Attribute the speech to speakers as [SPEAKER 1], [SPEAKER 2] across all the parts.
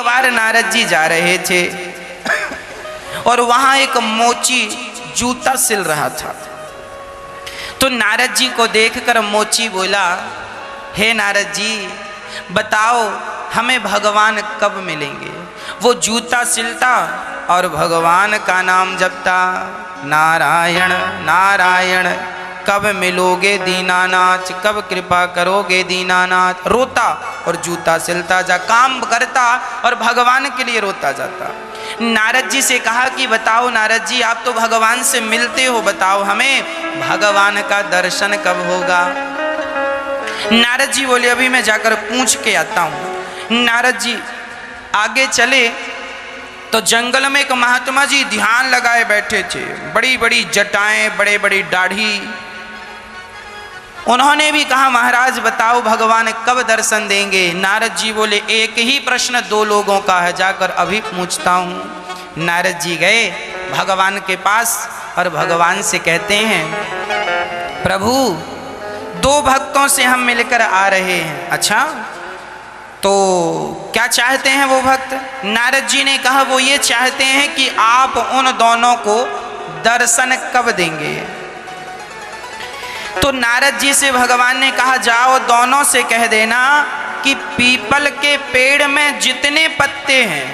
[SPEAKER 1] बार नारद जी जा रहे थे और वहां एक मोची जूता सिल रहा था। तो नारद जी को देखकर मोची बोला, हे नारद जी बताओ हमें भगवान कब मिलेंगे। वो जूता सिलता और भगवान का नाम जपता, नारायण नारायण कब मिलोगे दीनानाथ, कब कृपा करोगे दीनानाथ। रोता और जूता सिलता जा, काम करता और भगवान के लिए रोता जाता। नारद जी से कहा कि बताओ नारद जी आप तो भगवान से मिलते हो, बताओ हमें भगवान का दर्शन कब होगा। नारद जी बोले अभी मैं जाकर पूछ के आता हूँ। नारद जी आगे चले तो जंगल में एक महात्मा जी ध्यान लगाए बैठे थे, बड़ी बड़ी जटाएं, बड़े बड़ी दाढ़ी। उन्होंने भी कहा महाराज बताओ भगवान कब दर्शन देंगे। नारद जी बोले एक ही प्रश्न दो लोगों का है, जाकर अभी पूछता हूँ। नारद जी गए भगवान के पास और भगवान से कहते हैं प्रभु दो भक्तों से हम मिलकर आ रहे हैं। अच्छा तो क्या चाहते हैं वो भक्त। नारद जी ने कहा वो ये चाहते हैं कि आप उन दोनों को दर्शन कब देंगे। तो नारद जी से भगवान ने कहा जाओ दोनों से कह देना कि पीपल के पेड़ में जितने पत्ते हैं,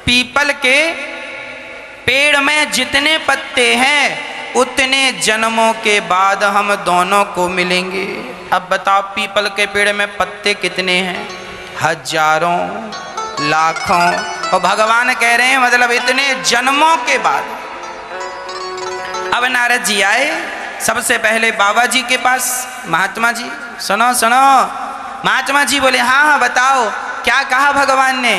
[SPEAKER 1] पीपल के पेड़ में जितने पत्ते हैं उतने जन्मों के बाद हम दोनों को मिलेंगे। अब बताओ पीपल के पेड़ में पत्ते कितने हैं, हजारों लाखों, और भगवान कह रहे हैं मतलब इतने जन्मों के बाद। अब नारद जी आए सबसे पहले बाबा जी के पास। महात्मा जी सुनो सुनो। महात्मा जी बोले हाँ हाँ बताओ क्या कहा भगवान ने।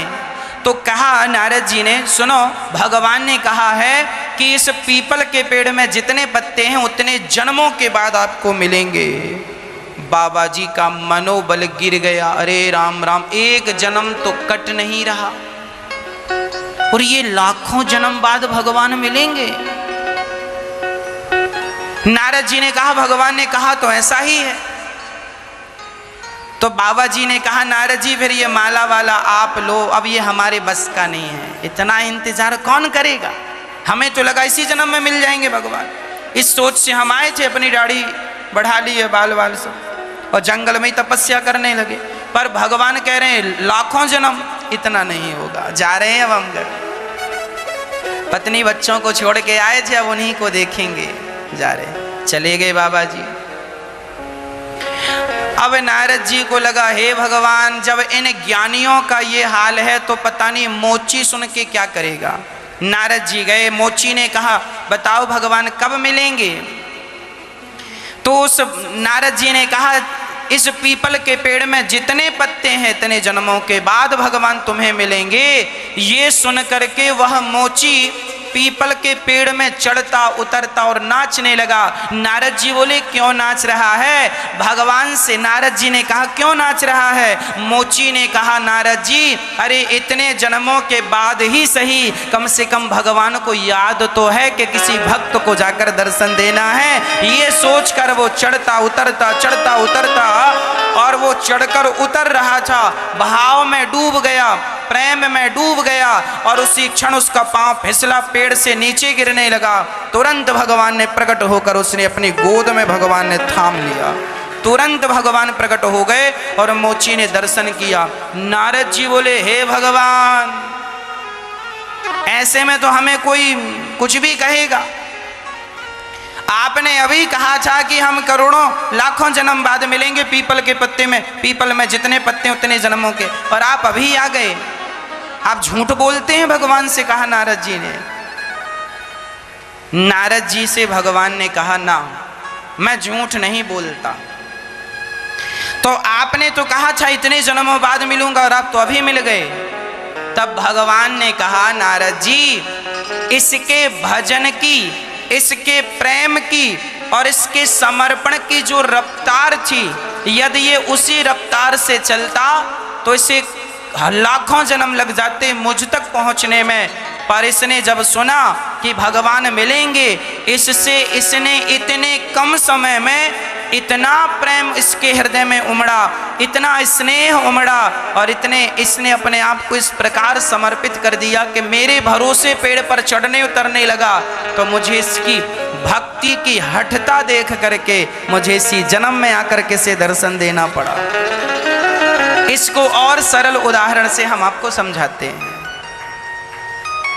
[SPEAKER 1] तो कहा नारद जी ने सुनो भगवान ने कहा है कि इस पीपल के पेड़ में जितने पत्ते हैं उतने जन्मों के बाद आपको मिलेंगे। बाबा जी का मनोबल गिर गया, अरे राम राम एक जन्म तो कट नहीं रहा और ये लाखों जन्म बाद भगवान मिलेंगे। नारद जी ने कहा भगवान ने कहा तो ऐसा ही है। तो बाबा जी ने कहा नारद जी फिर ये माला वाला आप लो, अब ये हमारे बस का नहीं है, इतना इंतजार कौन करेगा। हमें तो लगा इसी जन्म में मिल जाएंगे भगवान। इस सोच से हम आए थे, अपनी दाढ़ी बढ़ा ली है बाल बाल सब और जंगल में ही तपस्या करने लगे। पर भगवान कह रहे हैं लाखों जन्म, इतना नहीं होगा। जा रहे हैं अब हम घर, पत्नी बच्चों को छोड़ के आए थे, अब उन्हीं को देखेंगे। जा रहे चले गए बाबा जी। अब नारद जी को लगा हे भगवान जब इन ज्ञानियों का ये हाल है तो पता नहीं मोची सुन के क्या करेगा। नारद जी गए, मोची ने कहा बताओ भगवान कब मिलेंगे। तो उस नारद जी ने कहा इस पीपल के पेड़ में जितने पत्ते हैं इतने जन्मों के बाद भगवान तुम्हें मिलेंगे। ये सुन करके वह मोची पीपल के पेड़ में चढ़ता उतरता और नाचने लगा। नारद जी बोले क्यों नाच रहा है। भगवान से नारद जी ने कहा क्यों नाच रहा है। मोची ने कहा नारद जी अरे इतने जन्मों के बाद ही सही कम से कम भगवान को याद तो है कि किसी भक्त को जाकर दर्शन देना है। ये सोचकर वो चढ़ता उतरता और वो चढ़कर उतर रहा था, भाव में डूब गया, प्रेम में डूब गया और उसी क्षण उसका पांव फिसला, पेड़ से नीचे गिरने लगा। तुरंत भगवान ने प्रकट होकर उसने अपनी गोद में भगवान ने थाम लिया। तुरंत भगवान प्रकट हो गए और मोची ने दर्शन किया। नारद जी बोले हे भगवान ऐसे में तो हमें कोई कुछ भी कहेगा। आपने अभी कहा था कि हम करोड़ों लाखों जन्म बाद मिलेंगे पीपल के पत्ते में, पीपल में जितने पत्ते उतने जन्मों के, और आप अभी आ गए। आप झूठ बोलते हैं भगवान से कहा नारद जी ने। नारद जी से भगवान ने कहा ना मैं झूठ नहीं बोलता। तो आपने तो कहा था इतने जन्मों बाद मिलूंगा और आप तो अभी मिल गए। तब भगवान ने कहा नारद जी इसके भजन की, इसके प्रेम की और इसके समर्पण की जो रफ्तार थी, यदि ये उसी रफ्तार से चलता तो इसे लाखों जन्म लग जाते मुझ तक पहुंचने में। पर इसने जब सुना कि भगवान मिलेंगे, इससे इसने इतने कम समय में इतना प्रेम इसके हृदय में उमड़ा, इतना स्नेह उमड़ा और इसने अपने आप को इस प्रकार समर्पित कर दिया कि मेरे भरोसे पेड़ पर चढ़ने उतरने लगा। तो मुझे इसकी भक्ति की हठता देख करके मुझे इसी जन्म में आकर के से दर्शन देना पड़ा। इसको और सरल उदाहरण से हम आपको समझाते हैं।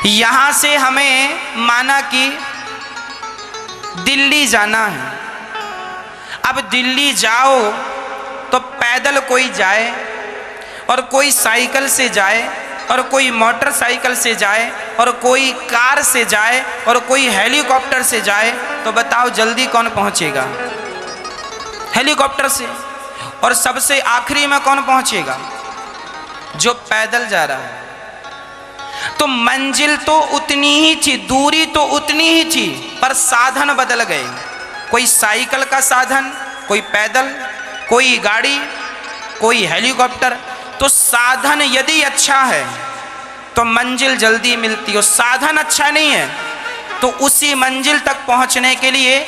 [SPEAKER 1] यहां से हमें माना कि दिल्ली जाना है। अब दिल्ली जाओ तो पैदल कोई जाए और कोई साइकिल से जाए और कोई मोटरसाइकिल से जाए और कोई कार से जाए और कोई हेलीकॉप्टर से जाए, तो बताओ जल्दी कौन पहुंचेगा? हेलीकॉप्टर से। और सबसे आखिरी में कौन पहुंचेगा? जो पैदल जा रहा है। तो मंजिल तो उतनी ही थी, दूरी तो उतनी ही थी, पर साधन बदल गए। कोई साइकिल का साधन, कोई पैदल, कोई गाड़ी, कोई हेलीकॉप्टर। तो साधन यदि अच्छा है तो मंजिल जल्दी मिलती है, साधन अच्छा नहीं है तो उसी मंजिल तक पहुंचने के लिए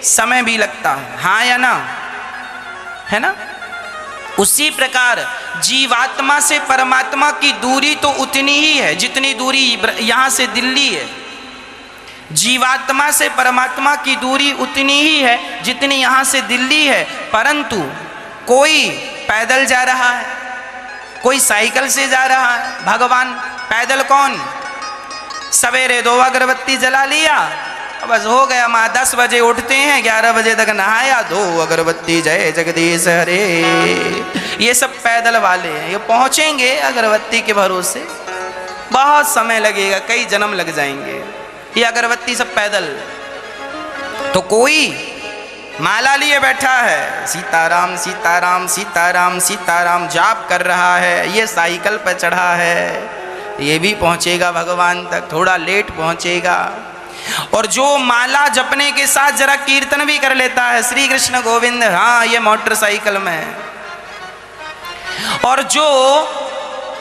[SPEAKER 1] समय भी लगता है। हाँ या ना? है ना? उसी प्रकार जीवात्मा से परमात्मा की दूरी तो उतनी ही है जितनी दूरी यहां से दिल्ली है। जीवात्मा से परमात्मा की दूरी उतनी ही है जितनी यहां से दिल्ली है, परंतु कोई पैदल जा रहा है, कोई साइकिल से जा रहा है। भगवान पैदल कौन? सवेरे 2 अगरबत्ती जला लिया, बस हो गया। माँ 10 बजे उठते हैं, 11 बजे तक नहाया, 2 अगरबत्ती जय जगदीश हरे। ये सब पैदल वाले हैं। ये पहुंचेंगे अगरबत्ती के भरोसे, बहुत समय लगेगा, कई जन्म लग जाएंगे। ये अगरबत्ती सब पैदल। तो कोई माला लिए बैठा है, सीताराम सीताराम सीताराम सीताराम जाप कर रहा है। ये साइकिल पर चढ़ा है, ये भी पहुंचेगा भगवान तक, थोड़ा लेट पहुंचेगा। और जो माला जपने के साथ जरा कीर्तन भी कर लेता है, श्री कृष्ण गोविंद, हाँ, ये मोटरसाइकिल में। और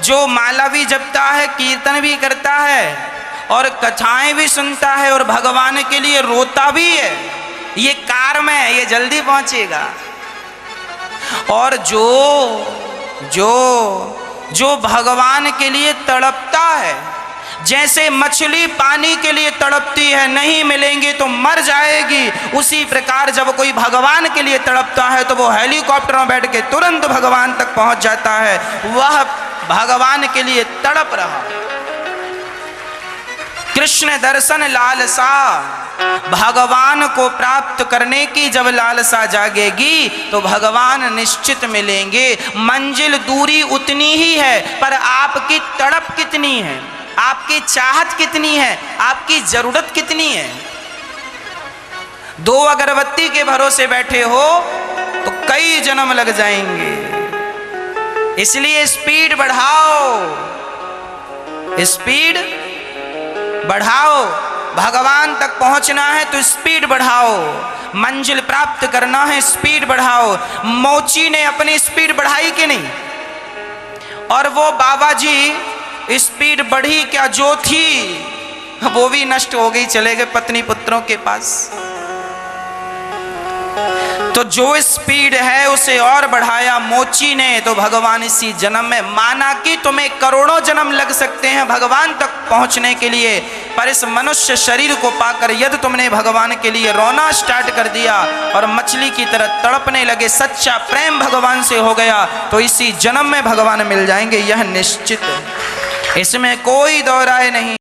[SPEAKER 1] जो माला भी जपता है, कीर्तन भी करता है और कथाएं भी सुनता है और भगवान के लिए रोता भी है, ये कार में है, ये जल्दी पहुंचेगा। और जो भगवान के लिए तड़पता है, जैसे मछली पानी के लिए तड़पती है, नहीं मिलेंगे तो मर जाएगी, उसी प्रकार जब कोई भगवान के लिए तड़पता है तो वो हेलीकॉप्टर में बैठ के तुरंत भगवान तक पहुंच जाता है। वह भगवान के लिए तड़प रहा। कृष्ण दर्शन लालसा, भगवान को प्राप्त करने की जब लालसा जागेगी तो भगवान निश्चित मिलेंगे। मंजिल दूरी उतनी ही है, पर आपकी तड़प कितनी है, आपकी चाहत कितनी है, आपकी जरूरत कितनी है। 2 अगरबत्ती के भरोसे बैठे हो तो कई जन्म लग जाएंगे। इसलिए स्पीड बढ़ाओ, स्पीड बढ़ाओ। भगवान तक पहुंचना है तो स्पीड बढ़ाओ, मंजिल प्राप्त करना है स्पीड बढ़ाओ। मोची ने अपनी स्पीड बढ़ाई कि नहीं? और वो बाबा जी स्पीड बढ़ी क्या? जो थी वो भी नष्ट हो गई, चले गए पत्नी पुत्रों के पास। तो जो स्पीड है उसे और बढ़ाया मोची ने। तो भगवान इसी जन्म में, माना कि तुम्हें करोड़ों जन्म लग सकते हैं भगवान तक पहुंचने के लिए, पर इस मनुष्य शरीर को पाकर यदि तुमने भगवान के लिए रोना स्टार्ट कर दिया और मछली की तरह तड़पने लगे, सच्चा प्रेम भगवान से हो गया, तो इसी जन्म में भगवान मिल जाएंगे, यह निश्चित है, इसमें कोई दो राय नहीं।